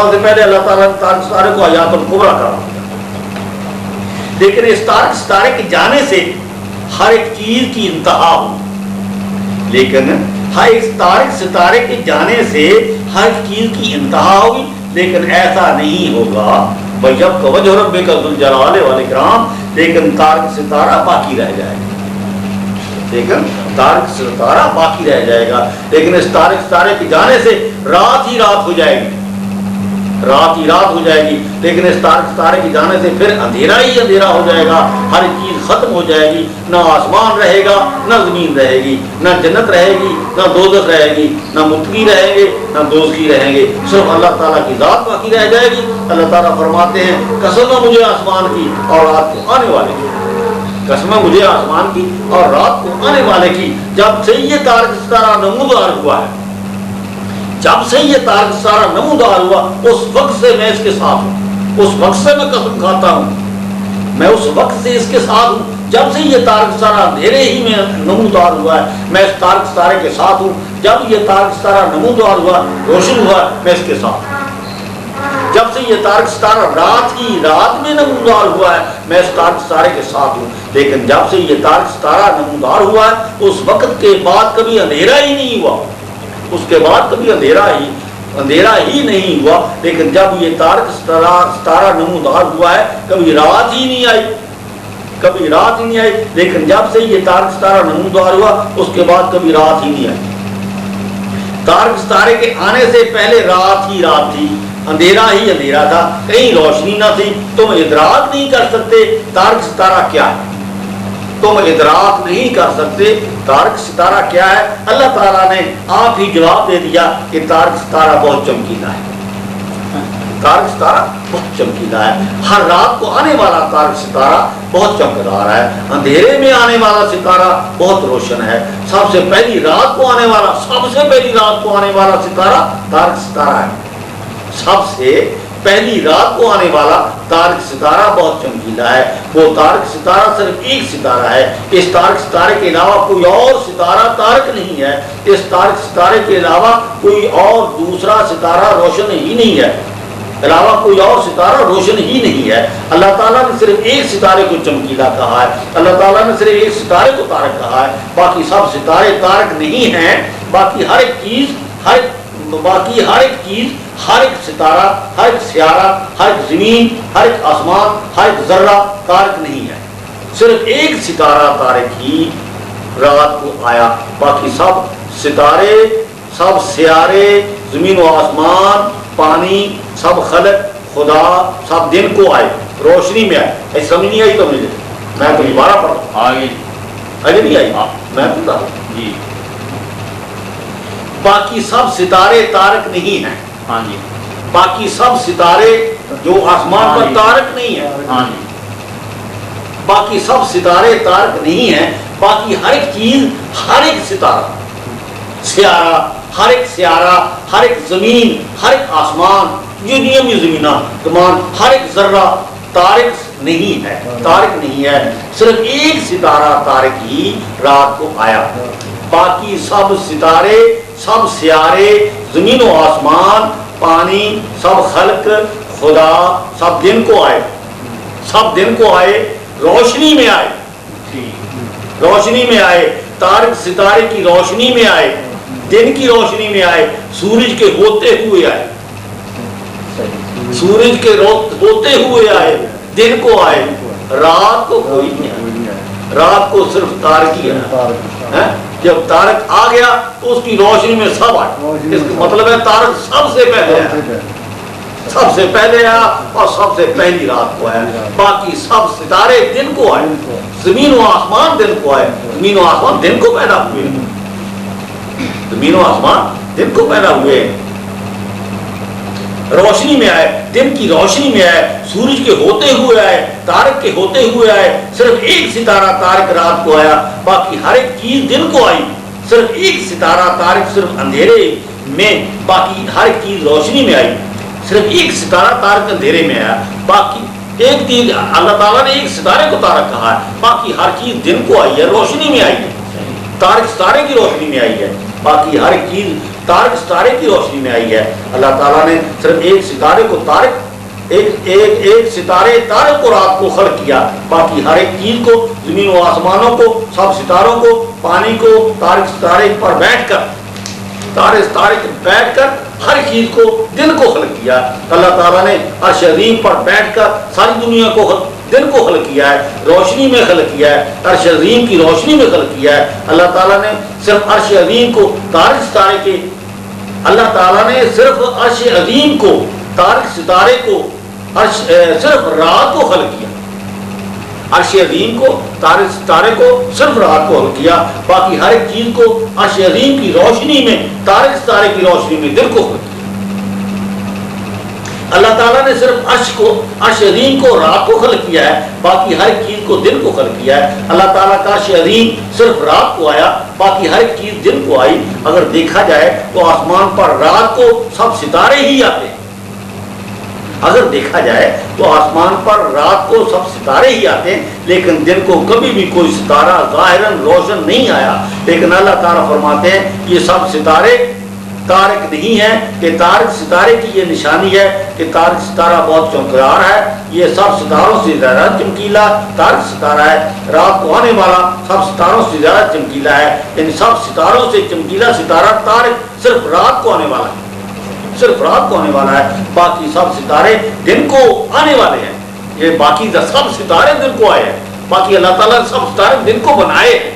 سب سے پہلے اللہ تعالیٰ نے تارک ستارے کو حیات الکبریٰ قرار دیا، لیکن اس تارک ستارے کے جانے سے ہر ایک چیز کی انتہا ہوئی، لیکن ہر ایک تارک ستارے کے جانے سے ہر ایک چیز کی انتہا ہوئی، لیکن ایسا نہیں ہوگا جب وجہ ربک ذو الجلال والاکرام، لیکن تارک ستارہ باقی رہ جائے گا، لیکن تارک ستارہ باقی رہ جائے گا، لیکن اس تارک ستارے کے جانے سے رات ہی رات ہو جائے گی، رات ہی رات ہو جائے گی، لیکن اس تارک ستارے کے جانے سے پھر اندھیرا ہی اندھیرا ہو جائے گا، ہر چیز ختم ہو جائے گی، نہ آسمان رہے گا نہ زمین رہے گی، نہ جنت رہے گی نہ دوزخ رہے گی، نہ متقی رہیں گے نہ دوزخی رہیں گے، صرف اللہ تعالیٰ کی ذات باقی رہ جائے گی۔ اللہ تعالیٰ فرماتے ہیں قسم ہے مجھے آسمان کی اور رات کو آنے والے کی، قسم ہے مجھے آسمان کی اور رات کو آنے والے کی، جب سے یہ تارک ستارہ نمودار ہوا ہے، جب سے یہ تارک ستارہ نمودار ہوا اس وقت سے میں اس کے ساتھ ہوں، اس وقت سے میں قسم کھاتا ہوں، میں اس وقت سے اس کے ساتھ ہوں، جب سے یہ تارک ستارہ اندھیرے ہی میں نمودار ہوا ہے میں اس تارک ستارے کے ساتھ ہوں، جب یہ تارک ستارہ نمودار ہوا روشن ہوا میں اس کے ساتھ ہوں، جب سے یہ تارک ستارہ رات ہی رات میں نمودار ہوا ہے میں اس تارک ستارے کے ساتھ ہوں، لیکن جب سے یہ تارک ستارہ نمودار ہوا ہے اس وقت کے بعد کبھی اندھیرا ہی نہیں ہوا، اس کے بعد کبھی اندھیرا ہی نہیں ہوا، لیکن جب یہ تارک ستارہ نمودار ہوا ہے کبھی رات ہی نہیں آئی، کبھی رات ہی نہیں آئی، لیکن جب سے یہ تارک ستارہ نمودار ہوا اس کے بعد کبھی رات ہی نہیں آئی۔ تارک ستارے کے آنے سے پہلے رات ہی رات تھی، اندھیرا ہی اندھیرا تھا، کہیں روشنی نہ تھی، تم ادراک نہیں کر سکتے تارک ستارہ کیا ہے، تم ادراک نہیں کر سکتے تارک ستارہ کیا ہے۔ اللہ تعالیٰ نے آپ ہی جواب دے دیا کہ تارک ستارہ بہت چمکیلا ہے، تارک ستارہ بہت چمکیلا ہے، ہر رات کو آنے والا تارک ستارہ بہت چمکدار ہے، اندھیرے میں آنے والا ستارہ بہت روشن ہے، سب سے پہلی رات کو آنے والا ستارہ تارک ستارہ ہے، سب سے پہلی رات کو آنے والا تارک ستارہ بہت چمکیلا ہے، وہ تارک ستارہ صرف ایک ستارہ ہے، اس تارک ستارے کے علاوہ کوئی اور ستارہ تارک نہیں ہے، اس تارک ستارے کے علاوہ کوئی اور دوسرا ستارہ روشن ہی نہیں ہے، اللہ تعالیٰ نے صرف ایک ستارے کو چمکیلا کہا ہے، اللہ تعالیٰ نے صرف ایک ستارے کو تارک کہا ہے، باقی سب ستارے تارک نہیں ہیں، باقی ہر ایک چیز ہر ایک ستارہ، ہر ایک سیارہ، ہر ایک زمین، ہر ایک آسمان، ہر ایک ذرہ تارک نہیں ہے، صرف ایک ستارہ تارک ہی رات کو آیا، باقی سب ستارے، سب سیارے، زمین و آسمان، پانی، سب خلق خدا سب دن کو آئے، روشنی میں آئے۔ ایسی سمجھ نہیں آئی تو مجھے، میں تو دوبارہ پڑھا آگے نہیں آئی، میں بتا جی، باقی سب ستارے تارک نہیں ہیں، ہاں جی، باقی سب ستارے جو آسمان پر تارک نہیں ہیں، ہاں جی، باقی سب ستارے تارک نہیں ہیں، باقی ہر ایک چیز، ہر ایک ستارہ، سیارہ، ہر ایک زمین، ہر ایک آسمان، جتنی بھی زمیناں تمام، ہر ایک ذرہ تارک نہیں ہے، صرف ایک ستارہ تارک ہی رات کو آیا، باقی سب ستارے، سب سیارے، زمین و آسمان، پانی، سب خلق خدا سب دن کو آئے، روشنی میں آئے، تارک ستارے کی روشنی میں آئے، دن کی روشنی میں آئے، سورج کے ہوتے ہوئے آئے، دن کو آئے، رات کو کوئی نہیں آئے، رات کو صرف تارک ہی ہے، جب تارک آ گیا تو اس کی روشنی میں سب آئے، اس کا مطلب ہے تارک سب سے پہلے آیا اور سب سے پہلی رات کو آیا، باقی سب ستارے دن کو آئے، زمین و آسمان دن کو آئے، زمین و آسمان دن کو پیدا ہوئے، روشنی میں آئے، دن کی روشنی میں آئے، سورج کے ہوتے ہوئے آئے، تارک کے ہوتے ہوئے آئے، صرف ایک ستارہ تارک رات کو آیا، باقی ہر ایک چیز دن کو آئی، صرف ایک ستارہ تارک صرف اندھیرے میں، باقی ہر ایک چیز روشنی میں آئی، صرف ایک ستارہ تارک اندھیرے میں آیا، باقی ایک چیز اللہ تعالیٰ نے ایک ستارے کو تارک کہا ہے، باقی ہر چیز دن کو آئی ہے، روشنی میں آئی ہے، تارک ستارے کی روشنی میں آئی ہے، باقی ہر ایک چیز تارک ستارے کی روشنی میں آئی ہے۔ اللہ تعالیٰ نے صرف ایک ستارے کو تارک ایک ستارے تارک کو رات کو خلق کیا، باقی ہر ایک چیز کو، زمین و آسمانوں کو، سب ستاروں کو، پانی کو تارک ستارے پر بیٹھ کر ہر چیز کو، دن کو خلق کیا۔ اللہ تعالیٰ نے عرش عظیم پر بیٹھ کر ساری دنیا کو، دن کو خلق کیا ہے، روشنی میں خلق کیا ہے، عرش عظیم کی روشنی میں خلق کیا ہے۔ اللہ تعالیٰ نے صرف عرش عظیم کو تارک ستارے کے اللہ تعالیٰ نے صرف عرش عظیم کو، تارک ستارے کو، صرف رات کو خلق کیا، عرش عظیم کو، تارک ستارے کو صرف رات کو خلق کیا، باقی ہر ایک چیز کو عرش عظیم کی روشنی میں، تارک ستارے کی روشنی میں دن کو خلق کیا۔ اللہ تعالیٰ نے صرف عرش عظیم کو رات کو خلق کیا ہے، باقی ہر ایک چیز کو دن کو خلق کیا ہے۔ اللہ تعالیٰ کا عرش عظیم صرف رات کو آیا، باقی ہر ایک چیز دن کو آئی۔ اگر دیکھا جائے تو آسمان پر رات کو سب ستارے ہی آتے ہیں، اگر دیکھا جائے تو آسمان پر رات کو سب ستارے ہی آتے ہیں، لیکن دن کو کبھی بھی کوئی ستارہ ظاہراً روشن نہیں آیا۔ لیکن اللہ تعالیٰ فرماتے ہیں یہ سب ستارے تارک نہیں ہے، کہ تارک ستارے کی یہ نشانی ہے کہ تارک ستارہ بہت چمکدار ہے، یہ سب ستاروں سے زیادہ چمکیلا تارک ستارہ ہے، رات کو آنے والا سب ستاروں سے زیادہ چمکیلا ہے۔ ان سب ستاروں سے چمکیلا ستارہ تارک صرف رات کو آنے والا ہے، صرف رات کو آنے والا ہے، باقی سب ستارے دن کو آنے والے ہیں۔ یہ باقی سب ستارے دن کو آئے ہیں، باقی اللہ تعالیٰ نے سب ستارے دن کو بنائے ہیں،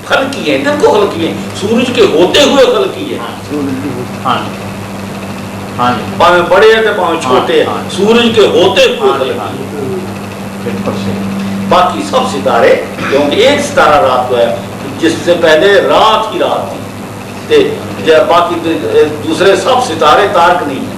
خلق کیے ہیں، دن کو خلق کیے ہیں، سورج کے ہوتے ہوئے خلق کیے ہیں، پاویں بڑے ہیں پاویں چھوٹے ہیں، سورج کے ہوتے ہوئے خلق کیے ہیں۔ باقی سب ستارے، کیونکہ ایک ستارہ رات کو ہے، جس سے پہلے رات ہی رات تھی، باقی دوسرے سب ستارے تارک نہیں ہیں،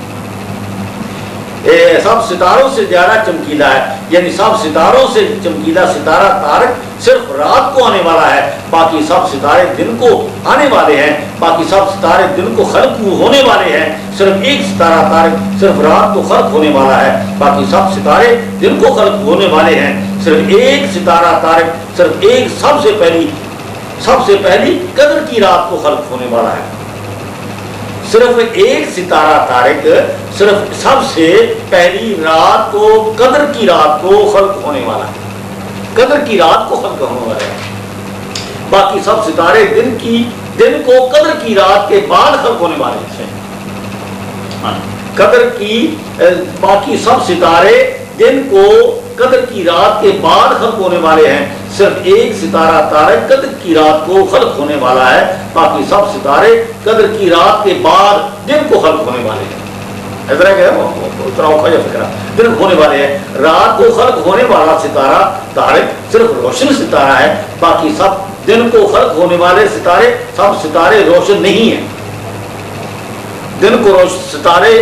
سب ستاروں سے زیادہ چمکیلا ہے، یعنی سب ستاروں سے چمکیلا ستارہ تارک صرف رات کو آنے والا ہے، باقی سب ستارے دن کو آنے والے ہیں، باقی سب ستارے دن کو خلق ہونے والے ہیں، صرف ایک ستارہ تارک صرف رات کو خلق ہونے والا ہے، باقی سب ستارے دن کو خلق ہونے والے ہیں، صرف ایک ستارہ تارک صرف ایک سب سے پہلی قدر کی رات کو خلق ہونے والا ہے۔ صرف ایک ستارہ تارک صرف سب سے پہلی رات کو، قدر کی رات کو خلق ہونے والا ہے، قدر کی رات کو خلق ہونے والا ہے، باقی سب ستارے دن کو قدر کی رات کے بعد خلق ہونے والے ہیں، قدر کی باقی سب ستارے دن کو قدر کی رات کے بعد خلق ہونے والے ہیں، صرف ایک ستارہ تارک قدر کی رات کو خلق ہونے والا ہے، باقی سب ستارے قدر کی رات کے بعد دن کو خلق ہونے والے ہیں۔ دن ہونے والے ہیں، رات کو خلق ہونے والا ستارہ تارک صرف روشن ستارہ ہے، باقی سب دن کو خلق ہونے والے ستارے سب ستارے روشن نہیں ہیں، دن کو ستارے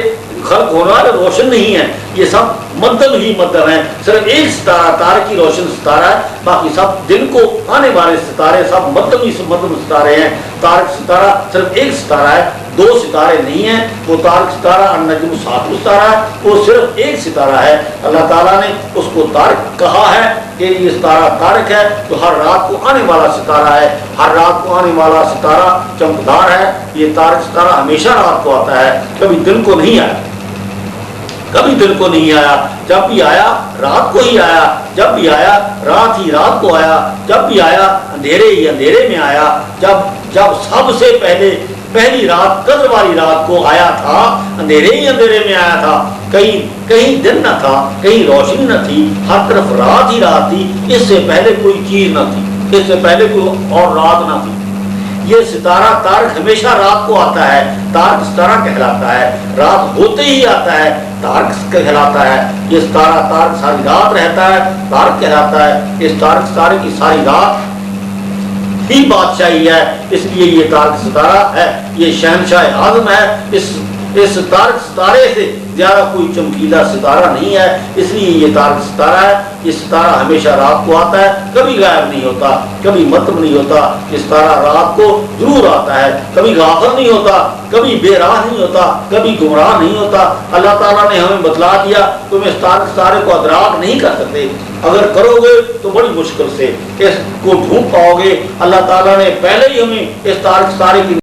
خلق ہونے والے روشن نہیں ہیں، یہ سب مدھم ہی مدھم ہیں، صرف ایک ستارہ تارک ہی روشن ستارہ ہے، باقی سب دن کو آنے والے ستارے سب مدھم ہی مدھم ستارے ہیں۔ تارک ستارہ صرف ایک ستارہ ہے، دو ستارے نہیں ہیں، وہ تارک ستارہ النجم الثاقب ستارہ ہے، وہ صرف ایک ستارہ ہے۔ اللہ تعالیٰ نے اس کو تارک کہا ہے کہ یہ ستارہ تارک ہے، تو ہر رات کو آنے والا ستارہ ہے، ہر رات کو آنے والا ستارہ چمکدار ہے۔ یہ تارک ستارہ ہمیشہ رات کو آتا ہے، کبھی دن کو نہیں آیا، کبھی دن کو نہیں آیا، جب بھی آیا رات کو ہی آیا، جب بھی آیا رات ہی رات کو آیا، جب بھی آیا اندھیرے ہی اندھیرے میں آیا، جب سب سے پہلی رات قدر والی رات کو آیا تھا، اندھیرے ہی اندھیرے میں آیا تھا، کہیں دن نہ تھا، کہیں روشنی نہ تھی، ہر طرف رات ہی رات تھی، اس سے پہلے کوئی چیز نہ تھی، اس سے پہلے کوئی اور رات نہ تھی۔ یہ ستارہ تارک ہمیشہ رات کو آتا ہے، تارک ستارہ کہلاتا ہے، رات ہوتے ہی آتا ہے، تارک کہلاتا ہے۔ یہ ستارہ تارک ساری رات رہتا ہے، تارک کہلاتا ہے۔ اس تارک ستارے کی ساری رات ہی بادشاہی ہے، اس لیے یہ تارک ستارہ ہے، یہ شہنشاہ اعظم ہے۔ اس تارک ستارے سے زیادہ کوئی چمکیلا ستارہ نہیں ہے، اس لیے یہ تارک ستارہ ہے۔ یہ ستارہ ہمیشہ رات کو آتا ہے، کبھی غائب نہیں ہوتا، کبھی مطلب نہیں ہوتا۔ یہ ستارہ رات کو ضرور آتا ہے، کبھی غافل نہیں ہوتا، کبھی بے راہ نہیں ہوتا، کبھی گمراہ نہیں ہوتا۔ اللہ تعالیٰ نے ہمیں بتلا دیا، تم اس تارک ستارے کو ادراک نہیں کر سکتے، اگر کرو گے تو بڑی مشکل سے اس کو ڈھونڈ پاؤ گے۔ اللہ تعالیٰ نے پہلے ہی ہمیں اس تارک ستارے کی